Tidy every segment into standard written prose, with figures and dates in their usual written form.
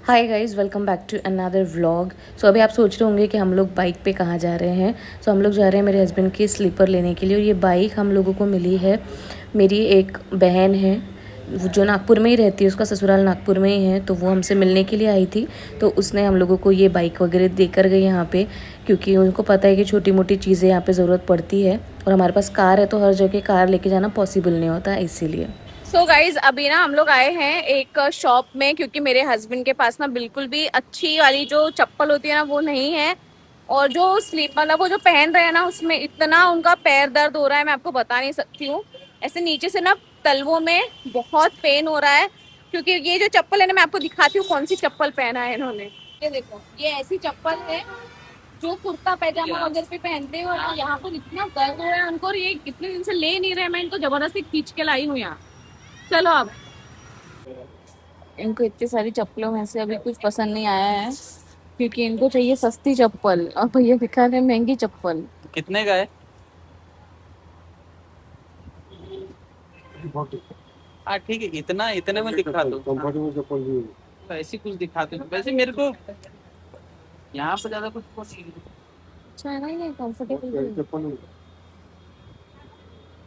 Hi guys, welcome back to another vlog. So अभी आप सोच रहे होंगे कि हम लोग बाइक पे कहाँ जा रहे हैं। सो हम लोग जा रहे हैं मेरे हस्बैंड की स्लीपर लेने के लिए। और ये बाइक हम लोगों को मिली है, मेरी एक बहन है जो नागपुर में ही रहती है, उसका ससुराल नागपुर में ही है, तो वो हमसे मिलने के लिए आई थी। तो उसने हम लोगों को ये बाइक वगैरह देकर गई यहाँ पे, क्योंकि उनको पता है कि छोटी मोटी चीज़ें यहाँ पे ज़रूरत पड़ती है। और हमारे पास कार है, तो हर जगह कार लेके जाना पॉसिबल नहीं होता, इसीलिए। सो गाइज अभी ना हम लोग आए हैं एक शॉप में, क्योंकि मेरे हस्बैंड के पास ना बिल्कुल भी अच्छी वाली जो चप्पल होती है ना वो नहीं है। और जो स्लीप मतलब वो जो पहन रहे हैं ना उसमें इतना उनका पैर दर्द हो रहा है, मैं आपको बता नहीं सकती हूँ। ऐसे नीचे से ना तलवों में बहुत पेन हो रहा है। क्योंकि ये जो चप्पल है ना, मैं आपको दिखाती हूँ कौन सी चप्पल पहना है इन्होंने। ये देखो, ये ऐसी चप्पल है जो कुर्ता पैजामा वगैरह पे पहनते हैं। और यहाँ पर इतना दर्द हो रहा है उनको, और ये कितने दिन से ले नहीं रहे, मैं इनको जबरदस्ती खींच के लाई हूँ यहाँ। चलो अब इनको इतनी सारी चप्पलों में से अभी कुछ पसंद नहीं आया है, क्योंकि इनको चाहिए सस्ती चप्पल और भैया दिखा रहे हैं महंगी चप्पल। कितने का है? हाँ ठीक है, इतना इतने में दिखा दो। कंफर्टेबल चप्पल भी तो ऐसी कुछ दिखाते हो वैसे मेरे को यहाँ पे ज्यादा कुछ नहीं। अच्छा है ना, ये कंफर्टेबल चप्पल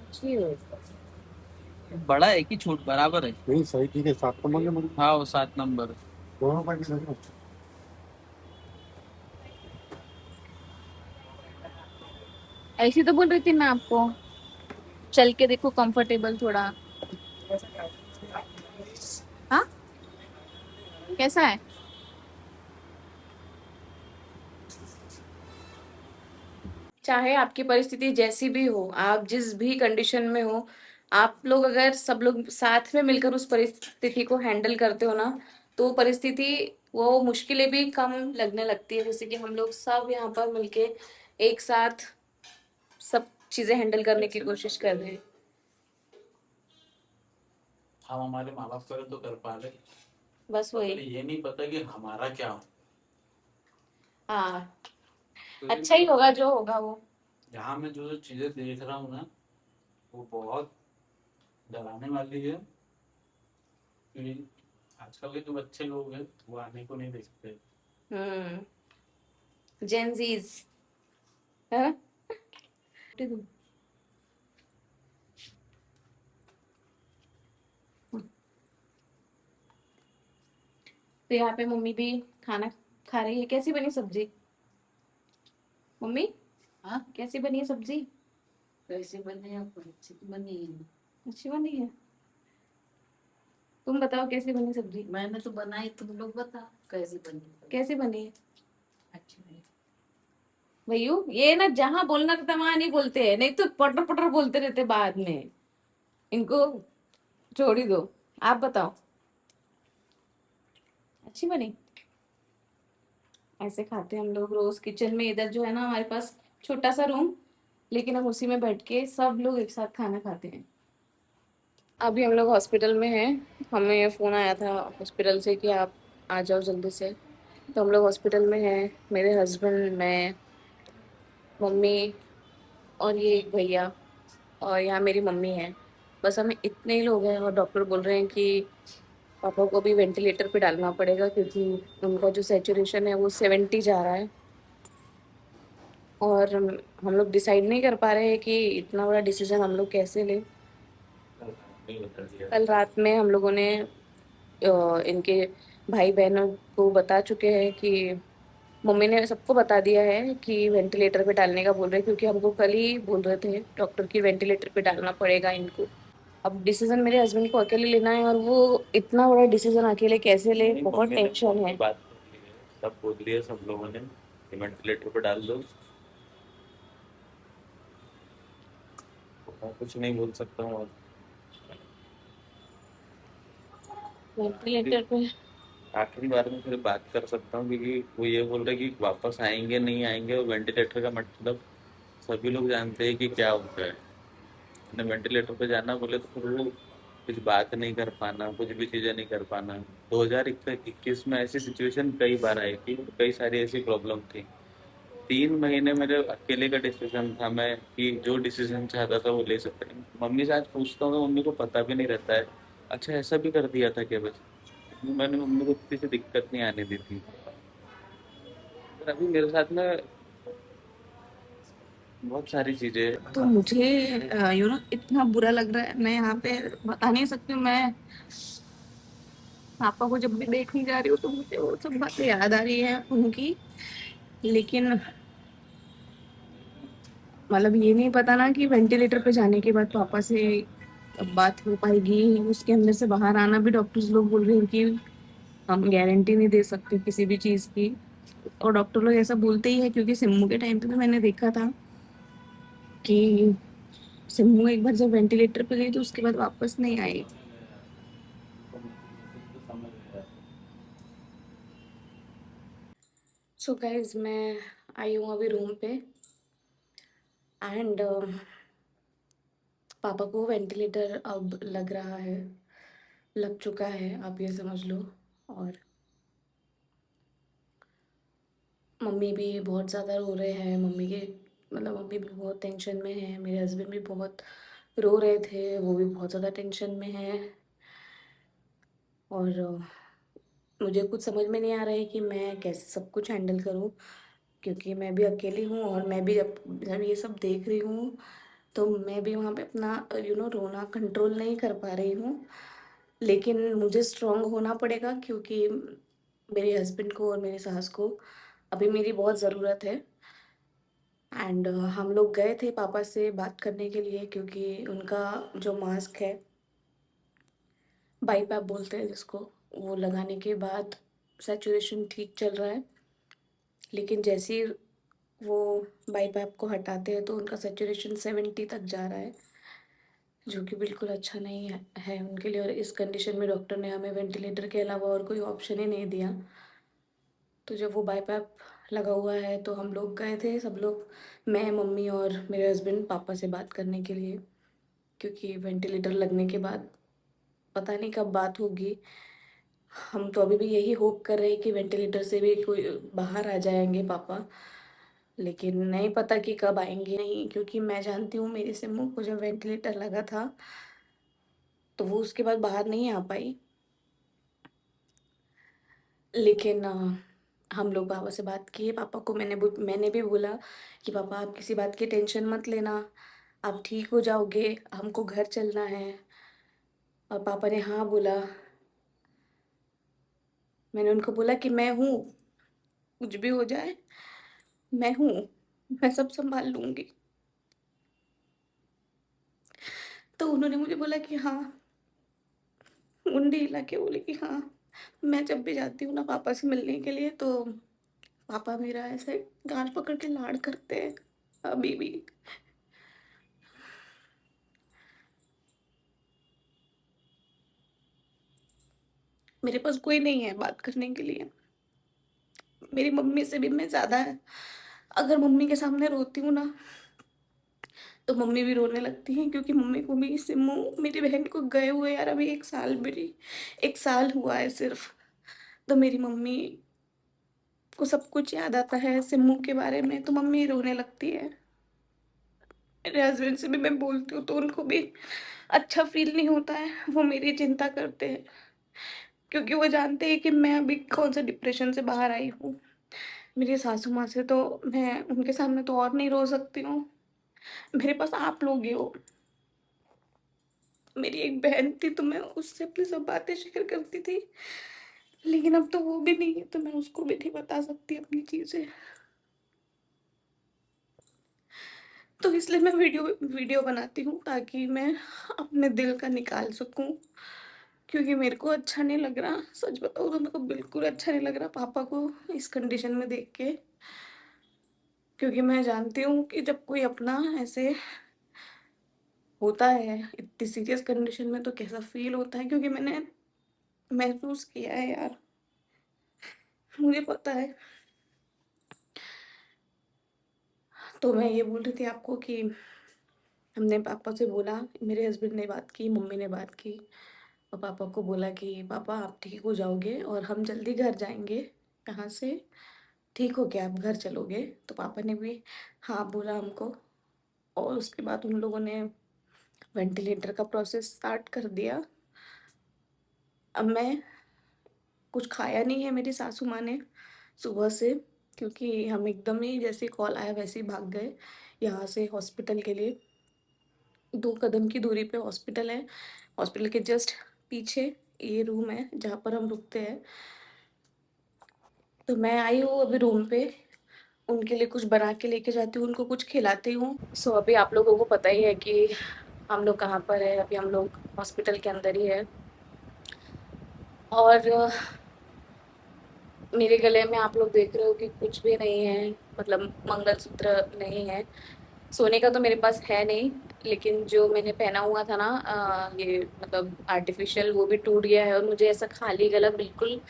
अच्छी है। बड़ा है कि छोट बराबर है? नहीं सही, ठीक है। 7 नंबर के हाँ, वो 7 नंबर दोनों पैकेट है। ऐसी तो बोल रही थी मैं आपको, चल के देखो कंफर्टेबल थोड़ा। हाँ, कैसा है? चाहे आपकी परिस्थिति जैसी भी हो, आप जिस भी कंडीशन में हो, आप लोग अगर सब लोग साथ में मिलकर उस परिस्थिति को हैंडल करते हो ना, तो परिस्थिति वो मुश्किलें भी कम लगने लगती है। जैसे कि हम लोग सब यहाँ पर मिलके एक साथ सब चीजें हैंडल करने की कोशिश कर रहे हैं। हम हमारे माँ बाप करें तो कर पा रहे, बस वही। ये नहीं पता कि हमारा क्या हो। हाँ, अच्छा ही होगा जो होगा वो। यहाँ मैं जो जो चीजें देख रहा हूँ ना, वो बहुत डराने वाली है। कि आजकल के जो बच्चे लोग हैं वो आने को नहीं देखते। हम्म, जेनजीज है। तो यहाँ पे मम्मी भी खाना खा रही है। कैसी बनी सब्जी मम्मी? हाँ, कैसी बनी है सब्जी? कैसे बने हैं? अच्छी तो बनी है। अच्छी बनी है। तुम बताओ कैसी बनी सब्जी? मैंने तो बनाई, तुम लोग बताओ कैसे बनी। कैसी बनी है? अच्छी बनी। भैयू, ये ना जहां बोलना था वहां नहीं बोलते हैं, नहीं तो पटर पटर बोलते रहते बाद में। इनको छोड़ ही दो। आप बताओ। अच्छी बनी। ऐसे खाते हैं हम लोग रोज किचन में। इधर जो है ना हमारे पास छोटा सा रूम, लेकिन हम उसी में बैठ के सब लोग एक साथ खाना खाते हैं। अभी हम लोग हॉस्पिटल में हैं। हमें फ़ोन आया था हॉस्पिटल से कि आप आ जाओ जल्दी से। तो हम लोग हॉस्पिटल में हैं, मेरे हस्बैंड, मैं, मम्मी और ये एक भैया, और यहाँ मेरी मम्मी है। बस हमें इतने ही लोग हैं। और डॉक्टर बोल रहे हैं कि पापा को भी वेंटिलेटर पे डालना पड़ेगा, क्योंकि उनका जो सैचुरेशन है वो 70 जा रहा है। और हम लोग डिसाइड नहीं कर पा रहे हैं कि इतना बड़ा डिसीजन हम लोग कैसे लें। कल रात में हम लोगों ने इनके भाई बहनों को बता चुके हैं कि मम्मी ने सबको बता दिया है कि वेंटिलेटर पे डालने का बोल रहे हैं, क्योंकि हमको कल ही बोल रहे थे डॉक्टर की वेंटिलेटर पे डालना पड़ेगा इनको। अब डिसीजन मेरे हस्बैंड को अकेले लेना है, और वो इतना बड़ा डिसीजन अकेले कैसे ले, बहुत टेंशन है। बात कर ली है, सब बोल दिया सब लोगों ने कि वेंटिलेटर पे डाल दो। मैं कुछ नहीं बोल सकता हूँ। वेंटिलेटर पे। आखिरी बार में फिर बात कर सकता हूँ, क्योंकि वो ये बोल रहे कि वापस आएंगे नहीं आएंगे, और वेंटिलेटर का मतलब सभी लोग जानते हैं कि क्या होता है। मैंने वेंटिलेटर पे जाना बोले तो फिर वो कुछ बात नहीं कर पाना, कुछ भी चीजें नहीं कर पाना। 2021 में ऐसी सिचुएशन कई बार आई थी, कई सारी ऐसी प्रॉब्लम थी। 3 महीने मेरे अकेले का डिसीजन था, मैं कि जो डिसीजन चाहता था वो ले सकता। मम्मी से आज पूछता हूँ तो मम्मी को पता भी नहीं रहता है। अच्छा ऐसा भी कर दिया था क्या? बस मैंने मम्मी को किसी से दिक्कत नहीं आने दी थी, पर अभी मेरे साथ में बहुत सारी चीजें। तो मुझे इतना बुरा लग रहा है, मैं यहाँ पे बता नहीं सकती हूँ। मैं पापा को जब भी देखने जा रही हूँ तो मुझे वो सब बातें याद आ रही है उनकी। लेकिन मतलब ये नहीं पता ना कि वेंटिलेटर पे जाने के बाद पापा से अब बात हो पाएगी। उसके अंदर से बाहर आना भी डॉक्टर्स लोग बोल रहे हैं कि हम गारंटी नहीं दे सकते किसी भी चीज़ की। और डॉक्टर लोग ऐसा बोलते ही है, क्योंकि सिम्मू के टाइम पे भी मैंने देखा था कि सिम्मू एक बार जब वेंटिलेटर पे गई तो उसके बाद वापस नहीं आई। सो गाइज, मैं आई हूँ अभी रूम पे एंड पापा को वेंटिलेटर अब लग रहा है, लग चुका है, आप ये समझ लो। और मम्मी भी बहुत ज़्यादा रो रहे हैं। मम्मी के मतलब मम्मी भी बहुत टेंशन में है। मेरे हस्बैंड भी बहुत रो रहे थे, वो भी बहुत ज़्यादा टेंशन में है। और मुझे कुछ समझ में नहीं आ रहा है कि मैं कैसे सब कुछ हैंडल करूं, क्योंकि मैं भी अकेली हूँ। और मैं भी जब ये सब देख रही हूँ तो मैं भी वहाँ पे अपना रोना कंट्रोल नहीं कर पा रही हूँ। लेकिन मुझे स्ट्रांग होना पड़ेगा, क्योंकि मेरे हस्बैंड को और मेरी सास को अभी मेरी बहुत ज़रूरत है। एंड हम लोग गए थे पापा से बात करने के लिए, क्योंकि उनका जो मास्क है, बाईपैप बोलते हैं जिसको, वो लगाने के बाद सैचुरेशन ठीक चल रहा है। लेकिन जैसे ही वो बाईपैप को हटाते हैं तो उनका सैचुरेशन 70 तक जा रहा है, जो कि बिल्कुल अच्छा नहीं है उनके लिए। और इस कंडीशन में डॉक्टर ने हमें वेंटिलेटर के अलावा और कोई ऑप्शन ही नहीं दिया। तो जब वो बाईपैप लगा हुआ है तो हम लोग गए थे सब लोग, मैं, मम्मी और मेरे हस्बैंड, पापा से बात करने के लिए, क्योंकि वेंटिलेटर लगने के बाद पता नहीं कब बात होगी। हम तो अभी भी यही होप कर रहे हैं कि वेंटिलेटर से भी कोई बाहर आ जाएंगे पापा। लेकिन नहीं पता कि कब आएंगे नहीं, क्योंकि मैं जानती हूँ मेरी सिम्मू को जब वेंटिलेटर लगा था तो वो उसके बाद बाहर नहीं आ पाई। लेकिन हम लोग पापा से बात किए। पापा को मैंने भी बोला कि पापा आप किसी बात की टेंशन मत लेना, आप ठीक हो जाओगे, हमको घर चलना है। और पापा ने हाँ बोला। मैंने उनको बोला कि मैं हूँ, कुछ भी हो जाए मैं हूँ, मैं सब संभाल लूँगी। तो उन्होंने मुझे बोला कि हाँ, मुंडी हिला के बोले कि हाँ। मैं जब भी जाती हूँ ना पापा से मिलने के लिए तो पापा मेरा ऐसे गाल पकड़ के लाड करते हैं अभी भी। मेरे पास कोई नहीं है बात करने के लिए। मेरी मम्मी से भी मैं ज़्यादा, अगर मम्मी के सामने रोती हूँ ना तो मम्मी भी रोने लगती हैं, क्योंकि मम्मी को भी सिम्मू, मेरी बहन को गए हुए यार अभी 1 साल, मेरी 1 साल हुआ है सिर्फ। तो मेरी मम्मी को सब कुछ याद आता है सिम्मू के बारे में, तो मम्मी रोने लगती है। मेरे हस्बैंड से भी मैं बोलती हूँ तो उनको भी अच्छा फील नहीं होता है, वो मेरी चिंता करते हैं, क्योंकि वो जानते हैं कि मैं अभी कौन सा डिप्रेशन से बाहर आई हूँ। मेरी सासू माँ से तो मैं उनके सामने तो और नहीं रो सकती हूँ। मेरे पास आप लोग ही हो। मेरी एक बहन थी तो मैं उससे अपनी सब बातें शेयर करती थी, लेकिन अब तो वो भी नहीं है तो मैं उसको भी नहीं बता सकती अपनी चीज़ें। तो इसलिए मैं वीडियो वीडियो बनाती हूँ ताकि मैं अपने दिल का निकाल सकूँ, क्योंकि मेरे को अच्छा नहीं लग रहा। सच बताऊँ तो मेरे को बिल्कुल अच्छा नहीं लग रहा पापा को इस कंडीशन में देख के, क्योंकि मैं जानती हूँ कि जब कोई अपना ऐसे होता है इतनी सीरियस कंडीशन में तो कैसा फील होता है, क्योंकि मैंने महसूस किया है यार, मुझे पता है। तो मैं ये बोल रही थी आपको कि हमने पापा से बोला, मेरे हस्बैंड ने बात की, मम्मी ने बात की, और पापा को बोला कि पापा आप ठीक हो जाओगे और हम जल्दी घर जाएंगे यहाँ से, ठीक हो क्या आप घर चलोगे? तो पापा ने भी हाँ बोला हमको। और उसके बाद उन लोगों ने वेंटिलेटर का प्रोसेस स्टार्ट कर दिया। अब मैं कुछ खाया नहीं है मेरी सासू माँ ने सुबह से, क्योंकि हम एकदम ही जैसे कॉल आया वैसे ही भाग गए यहाँ से हॉस्पिटल के लिए। 2 कदम की दूरी पे हॉस्पिटल है। हॉस्पिटल के जस्ट पीछे ये रूम है जहाँ पर हम रुकते हैं। तो मैं आई हूँ अभी रूम पे, उनके लिए कुछ बना के लेके जाती हूँ, उनको कुछ खिलाती हूँ। सो अभी आप लोगों को पता ही है कि हम लोग कहाँ पर है। अभी हम लोग हॉस्पिटल के अंदर ही है और मेरे गले में आप लोग देख रहे हो कि कुछ भी नहीं है, मतलब मंगलसूत्र नहीं है। सोने का तो मेरे पास है नहीं, लेकिन जो मैंने पहना हुआ था ना ये मतलब आर्टिफिशियल, वो भी टूट गया है और मुझे ऐसा खाली गला बिल्कुल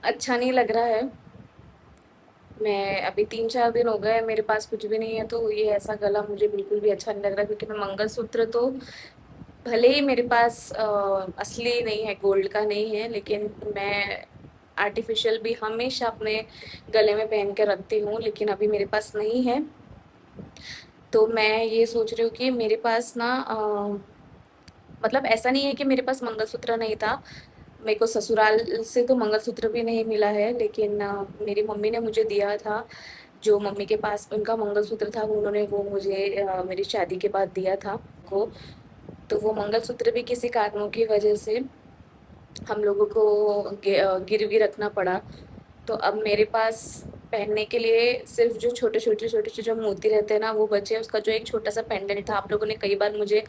अच्छा नहीं लग रहा है। मैं अभी 3-4 दिन हो गए मेरे पास कुछ भी नहीं है, तो ये ऐसा गला मुझे बिल्कुल भी अच्छा नहीं लग रहा, क्योंकि मैं मंगलसूत्र तो भले ही मेरे पास असली नहीं है, गोल्ड का नहीं है, लेकिन मैं आर्टिफिशियल भी हमेशा अपने गले में पहन के रखती हूँ, लेकिन अभी मेरे पास नहीं है। तो मैं ये सोच रही हूँ कि मेरे पास ना मतलब ऐसा नहीं है कि मेरे पास मंगलसूत्र नहीं था। मेरे को ससुराल से तो मंगलसूत्र भी नहीं मिला है, लेकिन मेरी मम्मी ने मुझे दिया था। जो मम्मी के पास उनका मंगलसूत्र था, उन्होंने वो मुझे मेरी शादी के बाद दिया था को। तो वो मंगलसूत्र भी किसी कारणों की वजह से हम लोगों को गिरवी रखना पड़ा। तो अब मेरे पास पहनने के लिए सिर्फ जो छोटे छोटे जो मोती रहते हैं ना वो बचे। उसका जो एक छोटा सा पेंडेंट था, आप लोगों ने कई बार मुझे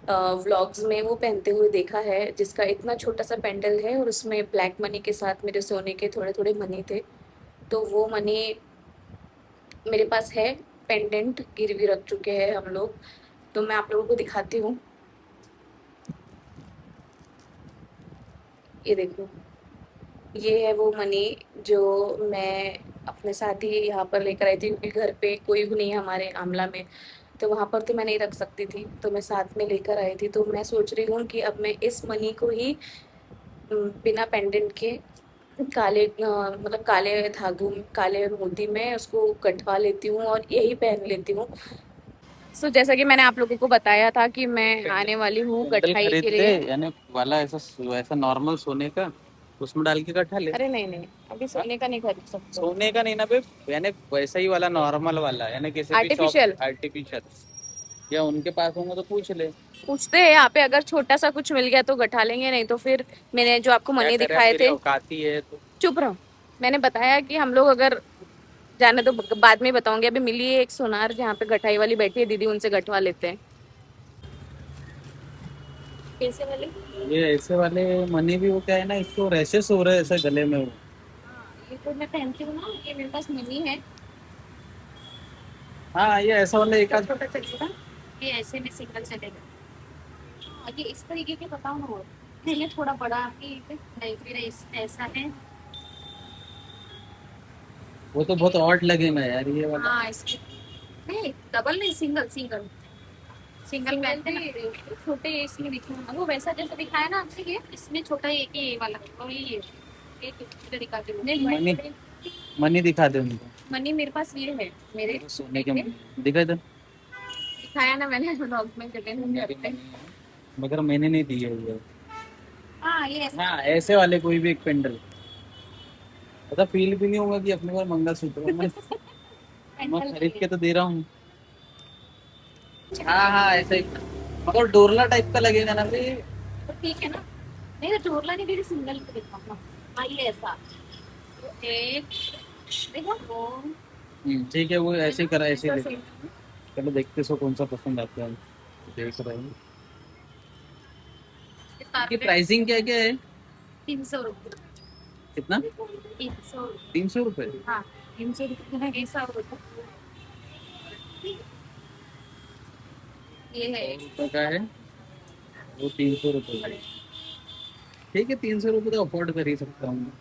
व्लॉग्स में वो पहनते हुए देखा है, जिसका इतना छोटा सा पेंडेंट है और उसमें ब्लैक मनी के साथ मेरे सोने के थोड़े थोड़े मनी थे। तो वो मनी मेरे पास है, पेंडेंट गिरवी रख चुके हैं हम लोग। तो मैं आप लोगों को दिखाती हूँ, ये देखो, ये है वो मनी जो मैं अपने साथ ही यहाँ पर लेकर आई थी, क्योंकि घर पे कोई भी नहीं है हमारे आमला में, तो वहाँ पर तो मैं नहीं रख सकती थी, तो मैं साथ में लेकर आई थी। तो मैं सोच रही हूँ कि अब मैं इस मनी को ही बिना पेंडेंट के काले मतलब काले धागों काले मोती में उसको कटवा लेती हूँ और यही पहन लेती हूँ। सो जैसा कि मैंने आप लोगों को बताया था कि मैं आने वाली हूँ कैंडल गठाई के खरीदते लिए। यानी वाला ऐसा ऐसा नॉर्मल सोने का, उसमें डाल के गठा ले। अरे नहीं नहीं, अभी हाँ? सोने का नहीं खरीद सकते। सोने का नहीं ना बे, यानी वैसा ही वाला नॉर्मल वाला, यानी किसी भी शॉप आर्टिफिशियल आर्टिफिशियल, या उनके पास होंगे तो पूछ ले। पूछते हैं यहाँ पे, अगर छोटा सा कुछ मिल गया तो गठा लेंगे, नहीं तो फिर मैंने जो आपको क्या मनी करे, अब दिखाए तेरी थे। औकाती है तो। चुप रहो, मैंने बताया कि हम लोग अगर जाने तो बाद में बताऊंगी। अभी मिली है एक सोनार जहाँ पे गठाई वाली बैठी है दीदी, उनसे गठवा लेते हैं। कैसे वाले? ये ऐसे वाले मनी भी, वो क्या है ना, इसको रैशेस हो रहे हैं ऐसे गले में वो। ये तो मैं पहनती हूँ ना, ये मेरे पास मनी है। हाँ, ये ऐसा वाला एक आध। छोटा चलेगा, ये ऐसे में सिंगल चलेगा। हाँ, ये इस तरीके के बताओ ना। वो नहीं, ये थोड़ा बड़ा आपकी नहीं, फिर ऐसा है। वो तो बहुत ऑड लगेगा यार ये वाला। हाँ इसकी नहीं, डबल नहीं, सिंगल सिंगल सिंगल पहनते ना। छोटे इसमें दिखा वो वैसा जैसा दिखाया ना आपसे, ये इसमें छोटा एक ही ये वाला और ये एक इधर दिखाते हो। नहीं मनी मनी दिखा दे उनको। मनी मेरे पास ये है, मेरे सोने के दिखा इधर। दिखाया ना मैंने व्लॉग में जगह सोने के करते। मनी है, मगर मैंने नहीं दी है ये। हाँ ये ऐसा हाँ, ऐसे वाले कोई भी एक पेंडल, पता फील भी नहीं होगा कि अपने पास मंगलसूत्र मैं खरीद के तो दे रहा हूँ। हाँ हाँ, ऐसे ही, मगर डोरला टाइप का लगेगा ना भाई। तो ठीक है ना। नहीं तो चोरला नहीं, मेरी सिंगल को दिखाऊंगा। हाँ ये ऐसा एक देखो दो। ठीक है, वो ऐसे ही करा, ऐसे ही ले। चलो देखते सो कौन सा पसंद आता है, देख रहे हैं। इसकी प्राइसिंग क्या क्या है? 300 रुपये। कितना? 300। 300 रुपए? हाँ 300 रुपये, 300 रुपये ये है। तो क्या है वो? 300 रुपए। ठीक है, 300 रुपए तो अफोर्ड कर ही सकता हूँ।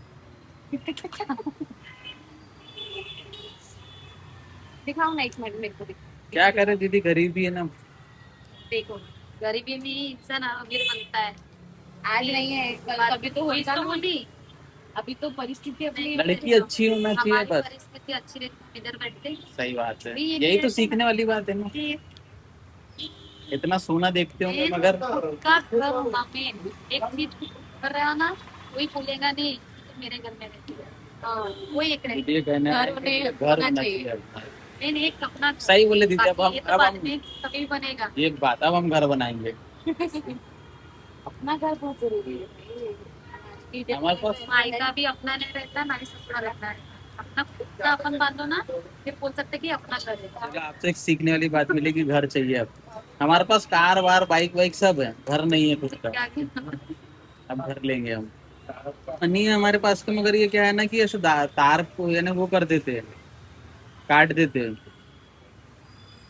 दिखाओ ना एक मिनट मेरे को क्या करे दीदी, गरीबी है ना। देखो, गरीबी में इंसान अमीर बनता है। आज नहीं है, कभी तो होगा ना। अभी तो परिस्थिति अपनी लड़की अच्छी होना चाहिए हमारी बस। परिस्थिति अच्छी रहती, इधर बैठते। सही बात है, ये यही तो सीखने वाली बात है ना। इतना सोना देखते होंगे मगर का घर होगा मेन। एक चीज कर रहे हो ना, कोई बोलेगा नहीं मेरे घर में रहती है। हाँ, वो एक रहती ये कहना घर है होने कि घर होना होना चाहिए। चाहिए अपना। नहीं नहीं, एक अपना घर। सही बोले दीदी, अब बाकी हम ये तो अब बाद हम में कभी बनेगा। ये बात, अब हम घर बनाएंगे। अपना घर बहुत जरूरी है। कि हमारे पास मायका भी अपना नहीं रहता, ना ही सपना रहता है। अपना खुद का अपन बांधो ना, फिर बोल सकते कि अपना घर है। चलो, आपसे एक सीखने वाली बात मिली कि घर चाहिए अब। हमारे पास कार वार बाइक वाइक सब है, घर नहीं है कुछ का। क्या क्या अब घर लेंगे हम। नहीं है हमारे पास, तो मगर ये क्या है ना कि ऐसे तार को यानी वो कर देते हैं, काट देते हैं।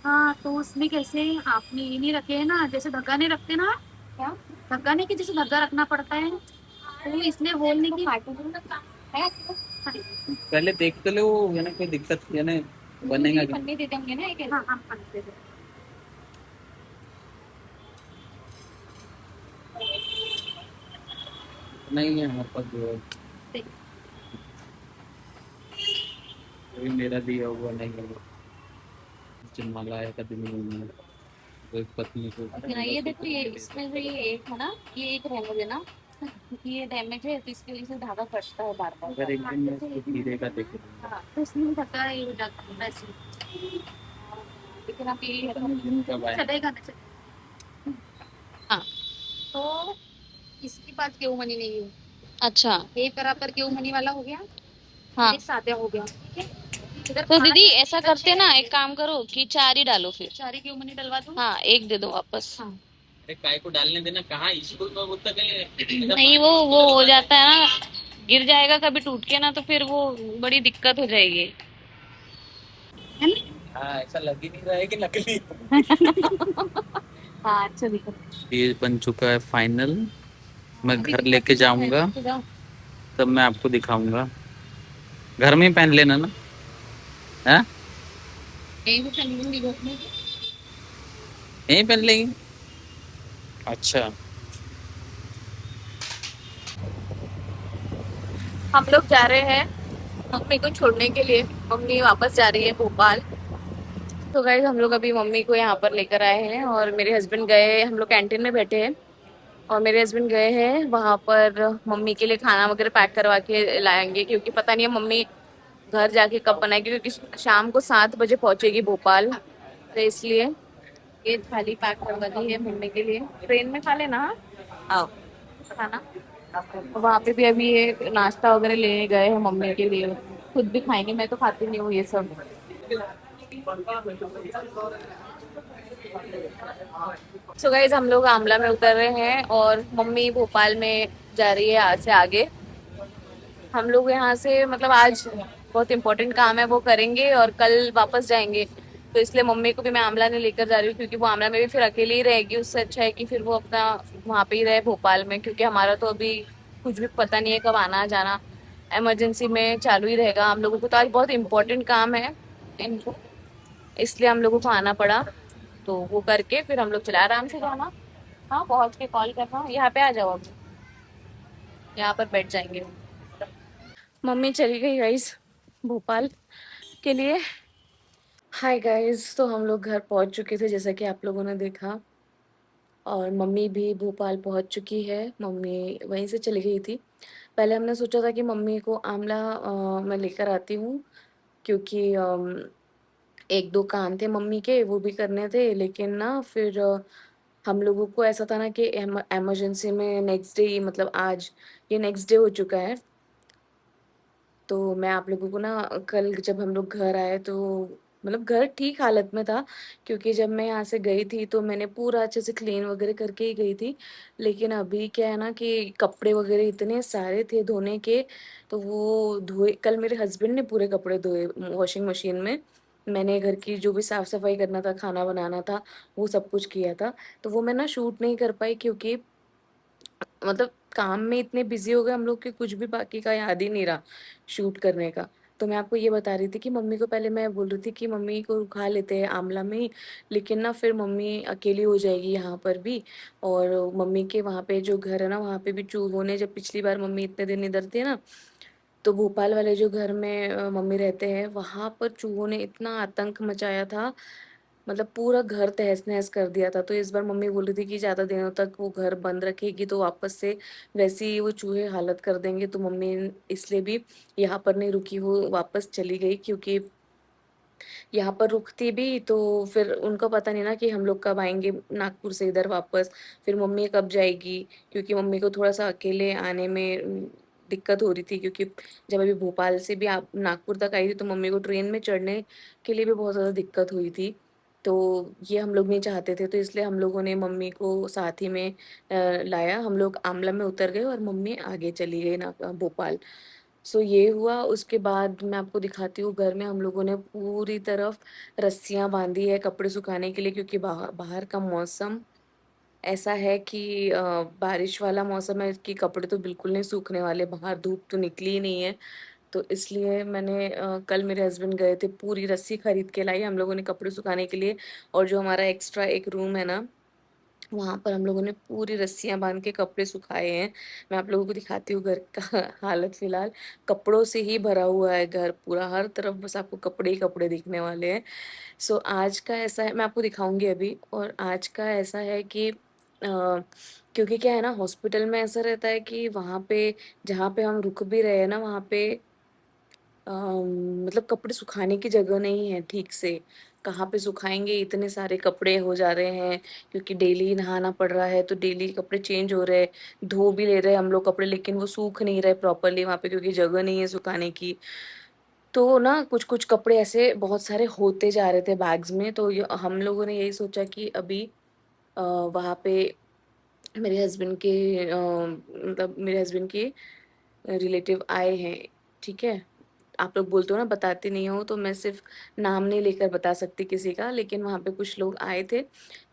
हाँ, तो उसमें कैसे आपने ये नहीं रखे है ना, जैसे धक्का नहीं रखते ना। क्या धक्का नहीं, कि जैसे धक्का रखना पड़ता है, तो इसलिए होल नहीं की है। पहले देख तो लो, यानी कोई दिक्कत यानी बनेगा कि पन्नी दे देंगे ना एक। हाँ हम पन्नी दे देंगे। नहीं है हमारे पास जो है। देख, कोई मेरा दिया हुआ नहीं है, जन्माला है कभी नहीं है। तो एक पत्नी को ये देखो, ये इसमें जो ये एक है ना, ये एक रहने देना, क्योंकि ये डैमेज है, तो इसकी वजह से धागा फटता है बार बार। अगर एक दिन में इसको हीरे का देख लूंगा। हाँ, तो इसमें भी धक्का ये हो जाता है वैसे। लेकिन आप ये पता नहीं दिन कब आए। चलेगा ना, चलेगा। हाँ, तो इसके बाद गेहूं मनी नहीं है। अच्छा। एक बराबर गेहूं मनी वाला हो गया। हाँ, एक सादा हो गया, ठीक है। इधर तो 5 दीदी है, ऐसा इधर करते 6 ना, है। एक काम करो कि 4 ही डालो फिर। 4 गेहूं मनी डलवा दूं। हाँ, एक दे दो वापस। हाँ, अरे काय को डालने देना, कहाँ स्कूल में वो तक नहीं, वो हो जाता है ना, गिर जाएगा कभी टूट के ना, तो फिर वो बड़ी दिक्कत हो जाएगी। है ना। हाँ, ऐसा लग ही नहीं रहा है कि नकली। हाँ, अच्छा दिखा। ये बन चुका है फाइनल। मैं अभी घर दिखा लेके जाऊंगा, के जाओ। तब मैं आपको दिखाऊंगा। घर में ही पहन लेना ना। हाँ, यही भी पहन लूंगी घर में। यहीं पहन लेंगे। अच्छा। हम लोग जा रहे हैं मम्मी को छोड़ने के लिए। मम्मी वापस जा रही है भोपाल। तो गाइस हम लोग अभी मम्मी को यहाँ पर लेकर आए हैं और मेरे हस्बैंड गए, हम लोग कैंटीन में बैठे हैं और मेरे हस्बैंड गए हैं वहाँ पर मम्मी के लिए खाना वगैरह पैक करवा के लाएंगे, क्योंकि पता नहीं है मम्मी घर जाके कब बनाएगी, क्योंकि शाम को 7 बजे पहुंचेगी भोपाल। तो इसलिए ये थाली पैक करवा दी है मम्मी के लिए। ट्रेन में खा लेना। हाँ? आओ खाना। वहाँ पे भी अभी ये नाश्ता वगैरह लेने गए हैं मम्मी के लिए, खुद भी खाएंगे, मैं तो खाती नहीं हूँ ये सब। सो गाइज हम लोग आमला में उतर रहे हैं और मम्मी भोपाल में जा रही है आज से आगे। हम लोग यहाँ से मतलब आज बहुत इंपॉर्टेंट काम है वो करेंगे और कल वापस जाएंगे। तो इसलिए मम्मी को भी मैं आमला नहीं लेकर जा रही हूँ, क्योंकि वो आमला में भी फिर अकेली ही रहेगी। उससे अच्छा है कि फिर वो अपना वहाँ पे ही रहे भोपाल में, क्योंकि हमारा तो अभी कुछ भी पता नहीं है कब आना जाना। इमरजेंसी में चालू ही रहेगा। हम लोगों को तो आज बहुत इंपॉर्टेंट काम है इनको, इसलिए हम लोगों को आना पड़ा। तो वो करके फिर हम लोग चला, आराम से जाना। हाँ, पहुंच के कॉल करना, यहाँ पे आ जाओ, अब यहाँ पर बैठ जाएंगे। मम्मी चली गई गाइस भोपाल के लिए। हाय गाइस, तो हम लोग घर पहुंच चुके थे जैसा कि आप लोगों ने देखा, और मम्मी भी भोपाल पहुंच चुकी है। मम्मी वहीं से चली गई थी। पहले हमने सोचा था कि मम्मी को आमला मैं लेकर आती हूँ, क्योंकि एक दो काम थे मम्मी के वो भी करने थे, लेकिन ना फिर हम लोगों को ऐसा था ना कि इमरजेंसी में नेक्स्ट डे, मतलब आज ये नेक्स्ट डे हो चुका है। तो मैं आप लोगों को ना कल जब हम लोग घर आए तो मतलब घर ठीक हालत में था, क्योंकि जब मैं यहाँ से गई थी तो मैंने पूरा अच्छे से क्लीन वगैरह करके ही गई थी। लेकिन अभी क्या है ना कि कपड़े वगैरह इतने सारे थे धोने के, तो वो धोए, कल मेरे हस्बैंड ने पूरे कपड़े धोए वॉशिंग मशीन में। मैंने घर की जो भी साफ सफाई करना था, खाना बनाना था, वो सब कुछ किया था। तो वो मैं ना शूट नहीं कर पाई, क्योंकि मतलब काम में इतने बिजी हो गए हम लोग कि कुछ भी बाकी का याद ही नहीं रहा शूट करने का। तो मैं आपको ये बता रही थी कि मम्मी को पहले मैं बोल रही थी कि मम्मी को रुका लेते हैं आमला में ही, लेकिन ना फिर मम्मी अकेली हो जाएगी यहाँ पर भी। और मम्मी के वहाँ पे जो घर है ना, वहाँ पे भी चूहों ने, जब पिछली बार मम्मी इतने दिन इधर थे ना, तो भोपाल वाले जो घर में मम्मी रहते हैं वहाँ पर चूहों ने इतना आतंक मचाया था मतलब पूरा घर तहस-नहस कर दिया था। तो इस बार मम्मी बोल रही थी कि ज़्यादा दिनों तक वो घर बंद रखेगी तो वापस से वैसी ही वो चूहे हालत कर देंगे, तो मम्मी इसलिए भी यहाँ पर नहीं रुकी, वो वापस चली गई क्योंकि यहाँ पर रुकती भी तो फिर उनको पता नहीं ना कि हम लोग कब आएँगे नागपुर से इधर वापस, फिर मम्मी कब जाएगी, क्योंकि मम्मी को थोड़ा-सा अकेले आने में दिक्कत हो रही थी, क्योंकि जब अभी भोपाल से भी आप नागपुर तक आई थी तो मम्मी को ट्रेन में चढ़ने के लिए भी बहुत ज़्यादा दिक्कत हुई थी। तो ये हम लोग नहीं चाहते थे, तो इसलिए हम लोगों ने मम्मी को साथ ही में लाया। हम लोग आमला में उतर गए और मम्मी आगे चली गई ना भोपाल। सो ये हुआ, उसके बाद मैं आपको दिखाती हूँ घर में हम लोगों ने पूरी तरफ रस्सियाँ बाँधी है कपड़े सुखाने के लिए, क्योंकि बाहर का मौसम ऐसा है कि बारिश वाला मौसम है कि कपड़े तो बिल्कुल नहीं सूखने वाले, बाहर धूप तो निकली ही नहीं है। तो इसलिए मैंने कल मेरे हस्बैंड गए थे, पूरी रस्सी खरीद के लाई हम लोगों ने कपड़े सुखाने के लिए, और जो हमारा एक्स्ट्रा एक रूम है ना, वहाँ पर हम लोगों ने पूरी रस्सियाँ बाँध के कपड़े सुखाए हैं। मैं आप लोगों को दिखाती हूँ घर का हालत फ़िलहाल, कपड़ों से ही भरा हुआ है घर पूरा, हर तरफ बस आपको कपड़े ही कपड़े दिखने वाले हैं। सो आज का ऐसा है, मैं आपको दिखाऊँगी अभी, और आज का ऐसा है कि क्योंकि क्या है ना, हॉस्पिटल में ऐसा रहता है कि वहाँ पे जहाँ पे हम रुक भी रहे हैं ना, वहाँ पे मतलब कपड़े सुखाने की जगह नहीं है ठीक से। कहाँ पे सुखाएँगे, इतने सारे कपड़े हो जा रहे हैं, क्योंकि डेली नहाना पड़ रहा है, तो डेली कपड़े चेंज हो रहे हैं। धो भी ले रहे हैं हम लोग कपड़े, लेकिन वो सूख नहीं रहे प्रॉपर्ली वहाँ पे, क्योंकि जगह नहीं है सुखाने की। तो ना कुछ-कुछ कपड़े ऐसे बहुत सारे होते जा रहे थे बैग्स में, तो य हम लोगों ने यही सोचा कि अभी वहाँ पे मेरे हस्बैंड के मतलब मेरे हस्बैंड के रिलेटिव आए हैं, ठीक है? आप लोग बोलते हो ना बताती नहीं हो, तो मैं सिर्फ़ नाम नहीं लेकर बता सकती किसी का, लेकिन वहाँ पे कुछ लोग आए थे,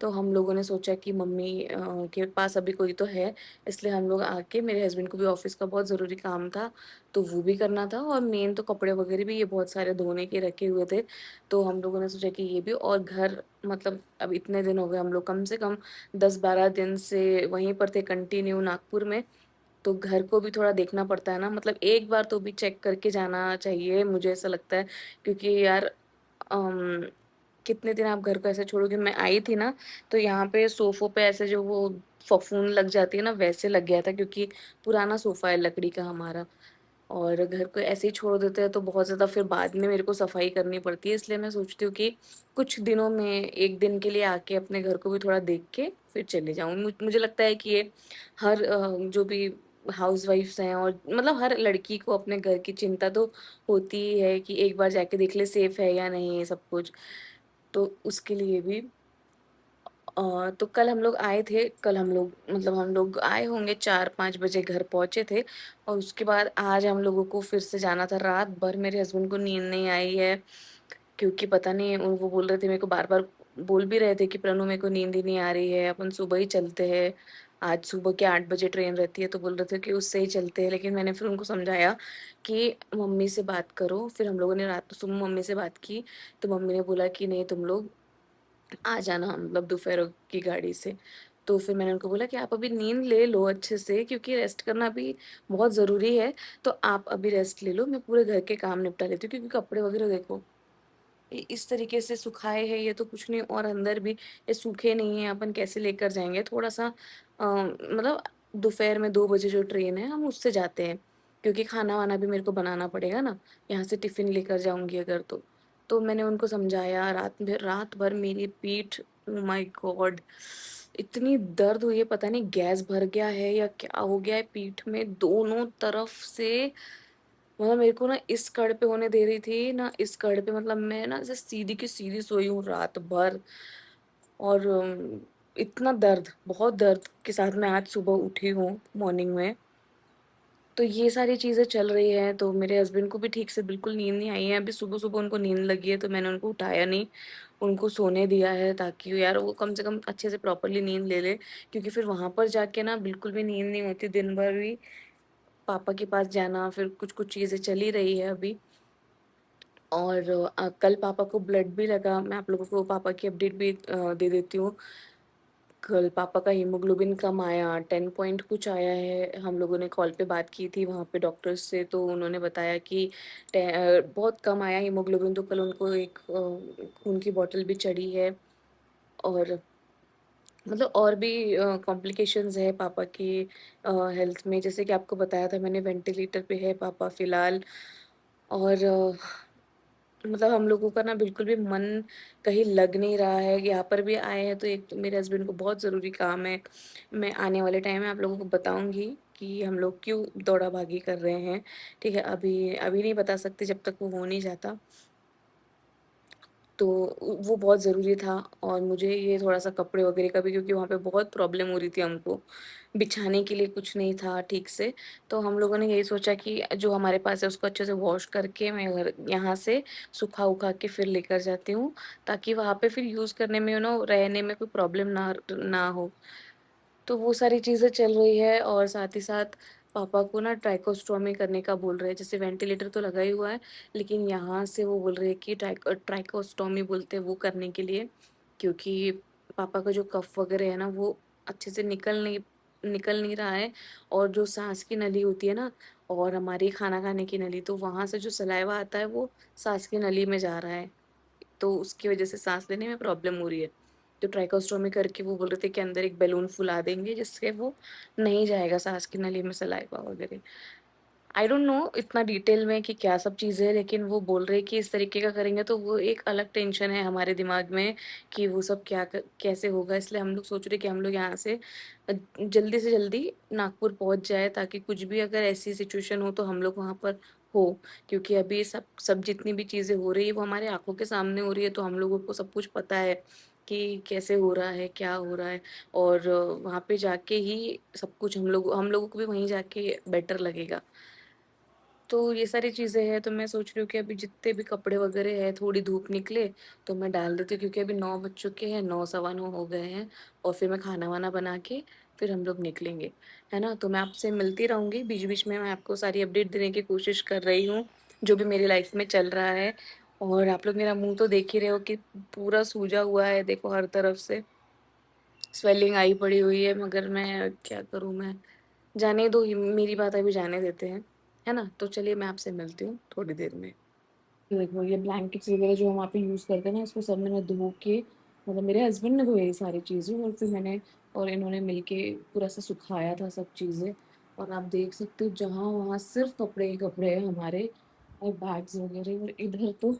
तो हम लोगों ने सोचा कि मम्मी के पास अभी कोई तो है, इसलिए हम लोग आके, मेरे हस्बैंड को भी ऑफ़िस का बहुत ज़रूरी काम था, तो वो भी करना था, और मेन तो कपड़े वग़ैरह भी ये बहुत सारे धोने के रखे हुए थे, तो हम लोगों ने सोचा कि ये भी, और घर मतलब अब इतने दिन हो गए हम लोग कम से कम 10-12 दिन से वहीं पर थे कंटिन्यू नागपुर में, तो घर को भी थोड़ा देखना पड़ता है ना, मतलब एक बार तो भी चेक करके जाना चाहिए, मुझे ऐसा लगता है, क्योंकि यार अम, कितने दिन आप घर को ऐसे छोड़ोगे। मैं आई थी ना, तो यहाँ पे सोफ़ों पे ऐसे जो वो फफूंद लग जाती है ना, वैसे लग गया था, क्योंकि पुराना सोफ़ा है लकड़ी का हमारा, और घर को ऐसे ही छोड़ देते हैं तो बहुत ज़्यादा फिर बाद में मेरे को सफाई करनी पड़ती है, इसलिए मैं सोचती हूँ कि कुछ दिनों में 1 दिन के लिए आके अपने घर को भी थोड़ा देख के फिर चली जाऊँ। मुझे लगता है कि ये हर जो भी हाउसवाइफ्स हैं, और मतलब हर लड़की को अपने घर की चिंता तो होती ही है कि एक बार जाके देख ले सेफ है या नहीं है सब कुछ। तो उसके लिए भी तो कल हम लोग आए थे, कल हम लोग मतलब हम लोग आए होंगे 4-5 बजे घर पहुँचे थे, और उसके बाद आज हम लोगों को फिर से जाना था। रात भर मेरे हस्बैंड को नींद नहीं आई है, क्योंकि पता नहीं वो बोल रहे थे, मेरे को बार-बार बोल भी रहे थे कि प्रणु मेरे को नींद ही नहीं आ रही है, अपन सुबह ही चलते हैं। आज सुबह के 8 बजे ट्रेन रहती है, तो बोल रहे थे कि उससे ही चलते हैं, लेकिन मैंने फिर उनको समझाया कि मम्मी से बात करो। फिर हम लोगों ने रात को सुबह मम्मी से बात की, तो मम्मी ने बोला कि नहीं तुम लोग आ जाना, मतलब दोपहर की गाड़ी से। तो फिर मैंने उनको बोला कि आप अभी नींद ले लो अच्छे से, क्योंकि रेस्ट करना भी बहुत ज़रूरी है, तो आप अभी रेस्ट ले लो, मैं पूरे घर के काम निपटा लेती हूँ, क्योंकि कपड़े वगैरह देखो इस तरीके से सुखाए हैं, ये तो कुछ नहीं, और अंदर भी ये सूखे नहीं हैं, अपन कैसे लेकर जाएँगे? थोड़ा-सा मतलब दोपहर में 2 बजे जो ट्रेन है, हम उससे जाते हैं, क्योंकि खाना-वाना भी मेरे को बनाना पड़ेगा ना, यहाँ से टिफ़िन लेकर जाऊँगी अगर तो। तो मैंने उनको समझाया, रात भर मेरी पीठ, ओह माय गॉड! इतनी दर्द हुई है, पता नहीं गैस भर गया है या क्या हो गया है पीठ में, दोनों तरफ से, मतलब मेरे को ना इस कड़ पे होने दे रही थी, ना इस कड़ पे, मतलब मैं ना ऐसे सीधी की सीधी सोई हूँ रात भर, और इतना दर्द, बहुत दर्द के साथ मैं आज सुबह उठी हूँ मॉर्निंग में। तो ये सारी चीज़ें चल रही हैं, तो मेरे हस्बैंड को भी ठीक से बिल्कुल नींद नहीं आई है, अभी सुबह-सुबह उनको नींद लगी है, तो मैंने उनको उठाया नहीं, उनको सोने दिया है, ताकि यार वो कम से कम अच्छे से प्रॉपर्ली नींद ले लें, क्योंकि फिर वहाँ पर जाके ना बिल्कुल भी नींद नहीं होती, दिन भर भी पापा के पास जाना, फिर कुछ-कुछ चीज़ें चल ही रही है अभी। और कल पापा को ब्लड भी लगा, मैं आप लोगों को पापा की अपडेट भी दे देती हूँ। कल पापा का हीमोग्लोबिन कम आया, 10 पॉइंट कुछ आया है। हम लोगों ने कॉल पे बात की थी वहाँ पे डॉक्टर्स से, तो उन्होंने बताया कि बहुत कम आया हीमोग्लोबिन, तो कल उनको एक खून की बॉटल भी चढ़ी है। और मतलब और भी कॉम्प्लिकेशंस है पापा की हेल्थ में, जैसे कि आपको बताया था मैंने, वेंटिलेटर पे है पापा फ़िलहाल। और मतलब हम लोगों का ना बिल्कुल भी मन कहीं लग नहीं रहा है। यहाँ पर भी आए हैं तो एक तो मेरे हस्बैंड को बहुत ज़रूरी काम है। मैं आने वाले टाइम में आप लोगों को बताऊँगी कि हम लोग क्यों दौड़ा-भागी कर रहे हैं, ठीक है? अभी अभी नहीं बता सकते जब तक वो हो नहीं जाता। तो वो बहुत ज़रूरी था। और मुझे ये थोड़ा-सा कपड़े वगैरह का भी, क्योंकि वहाँ पे बहुत प्रॉब्लम हो रही थी हमको, बिछाने के लिए कुछ नहीं था ठीक से। तो हम लोगों ने यही सोचा कि जो हमारे पास है उसको अच्छे से वॉश करके मैं घर यहाँ से सुखा-उखा के फिर लेकर जाती हूँ, ताकि वहाँ पे फिर यूज़ करने में रहने में कोई प्रॉब्लम ना हो। तो वो सारी चीज़ें चल रही है। और साथ ही साथ पापा को ना ट्राइकोस्टोमी करने का बोल रहे हैं। जैसे वेंटिलेटर तो लगा ही हुआ है, लेकिन यहाँ से वो बोल रहे हैं कि ट्राइकोस्टोमी बोलते हैं वो करने के लिए, क्योंकि पापा का जो कफ वगैरह है ना वो अच्छे से निकल नहीं रहा है। और जो साँस की नली होती है ना, और हमारी खाना खाने की नली, तो वहाँ से जो सलाइवा आता है वो साँस की नली में जा रहा है। तो उसकी वजह से साँस लेने में प्रॉब्लम हो रही है। तो ट्राइकोस्टोमी करके वो बोल रहे थे कि अंदर एक बैलून फुला देंगे जिससे वो नहीं जाएगा साँस की नली में सलाइवा वगैरह। आई डोंट नो इतना डिटेल में कि क्या सब चीज़ें हैं, लेकिन वो बोल रहे हैं कि इस तरीके का करेंगे तो वो एक अलग टेंशन है हमारे दिमाग में कि वो सब कैसे होगा। इसलिए हम लोग सोच रहे हैं कि हम लोग यहाँ से जल्दी से जल्दी नागपुर पहुँच जाए, ताकि कुछ भी अगर ऐसी सिचुएशन हो तो हम लोग वहाँ पर हो। क्योंकि अभी सब सब जितनी भी चीज़ें हो रही है वो हमारे आँखों के सामने हो रही है, तो हम लोगों को सब कुछ पता है कि कैसे हो रहा है, क्या हो रहा है। और वहाँ पे जाके ही सब कुछ हम लोगों को भी वहीं जाके बेटर लगेगा। तो ये सारी चीज़ें हैं, तो मैं सोच रही हूँ कि अभी जितने भी कपड़े वगैरह हैं, थोड़ी धूप निकले तो मैं डाल देती हूँ, क्योंकि अभी 9 बज चुके हैं, 9 सवा 9 हो गए हैं। और फिर मैं खाना-वाना बना के फिर हम लोग निकलेंगे, है ना? तो मैं आपसे मिलती रहूँगी, बीच-बीच में मैं आपको सारी अपडेट देने की कोशिश कर रही हूँ, जो भी मेरी लाइफ़ में चल रहा है। और आप लोग मेरा मुँह तो देख ही रहे हो कि पूरा सूजा हुआ है, देखो हर तरफ से स्वेलिंग आई पड़ी हुई है, मगर मैं क्या करूँ मैं? जाने दो, मेरी बात अभी जाने देते हैं, है ना? तो चलिए मैं आपसे मिलती हूँ थोड़ी देर में। देखो ये ब्लैंकेट्स वगैरह जो हम वहाँ पे यूज़ करते हैं ना, इसको सब मैंने धो के, मतलब मेरे हस्बैंड ने धोए ये सारी चीज़ें, और फिर मैंने और इन्होंने मिलके पूरा सा सुखाया था सब चीज़ें। और आप देख सकते हो जहाँ-वहाँ सिर्फ़ कपड़े ही कपड़े हैं हमारे, और बैग्स वगैरह। और इधर तो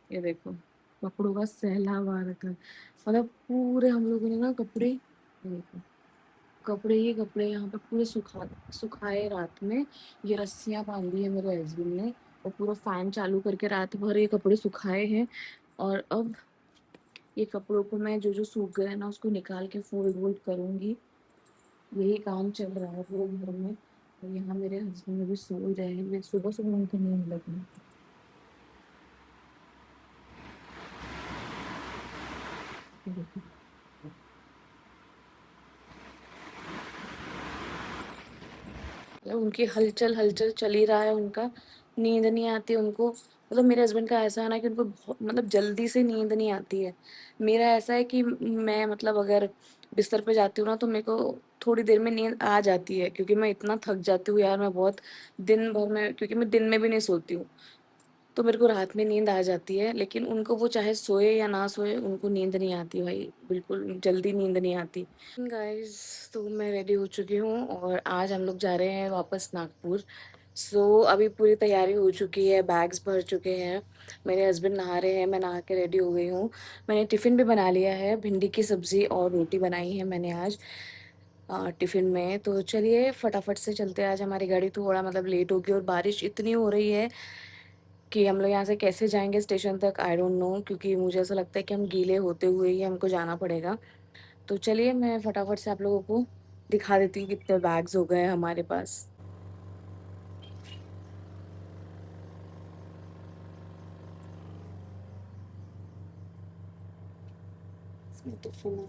ये देखो कपड़ों का सैलाब आ रखा है। मतलब पूरे हम लोगों ने ना कपड़े, ये देखो कपड़े ही कपड़े यहाँ पे पूरे सुखाए रात में। ये रस्सियाँ बांधी है मेरे हस्बैंड ने, और पूरा फैन चालू करके रात भर ये कपड़े सुखाए हैं। और अब ये कपड़ों को मैं जो जो सूख गए ना उसको निकाल के फोल्ड वोल्ड करूंगी। यही काम चल रहा है पूरे घर में। और यहाँ मेरे हस्बैंड भी सो ही रहे हैं, मैं सुबह सुबह उनको नींद लगी। ये देखो, मतलब उनकी हलचल हलचल चल ही रहा है उनका, नींद नहीं आती उनको। मतलब मेरे हस्बैंड का ऐसा है ना कि उनको बहुत मतलब जल्दी से नींद नहीं आती है। मेरा ऐसा है कि मैं मतलब अगर बिस्तर पे जाती हूँ ना तो मेरे को थोड़ी देर में नींद आ जाती है, क्योंकि मैं इतना थक जाती हूँ यार, मैं बहुत दिन भर में, क्योंकि मैं दिन में भी नहीं सोती हूँ, तो मेरे को रात में नींद आ जाती है। लेकिन उनको वो चाहे सोए या ना सोए उनको नींद नहीं आती भाई, बिल्कुल जल्दी नींद नहीं आती। गाइस, तो मैं रेडी हो चुकी हूँ और आज हम लोग जा रहे हैं वापस नागपुर। अभी पूरी तैयारी हो चुकी है, बैग्स भर चुके हैं, मेरे हस्बैंड नहा रहे हैं, मैं नहा के रेडी हो गई हूँ। मैंने टिफ़िन भी बना लिया है, भिंडी की सब्ज़ी और रोटी बनाई है मैंने आज टिफ़िन में। तो चलिए फटाफट से चलते हैं, आज हमारी गाड़ी थोड़ा मतलब लेट होगी, और बारिश इतनी हो रही है कि हम लोग यहाँ से कैसे जाएंगे स्टेशन तक, आई डोंट नो, क्योंकि मुझे ऐसा लगता है कि हम गीले होते हुए ही हमको जाना पड़ेगा। तो चलिए मैं फटाफट से आप लोगों को दिखा देती हूँ कितने बैग्स हो गए हैं हमारे पास। इसमें तो फुल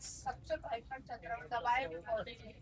सबसे भयंकर चक्र दबाए भी पौधे नहीं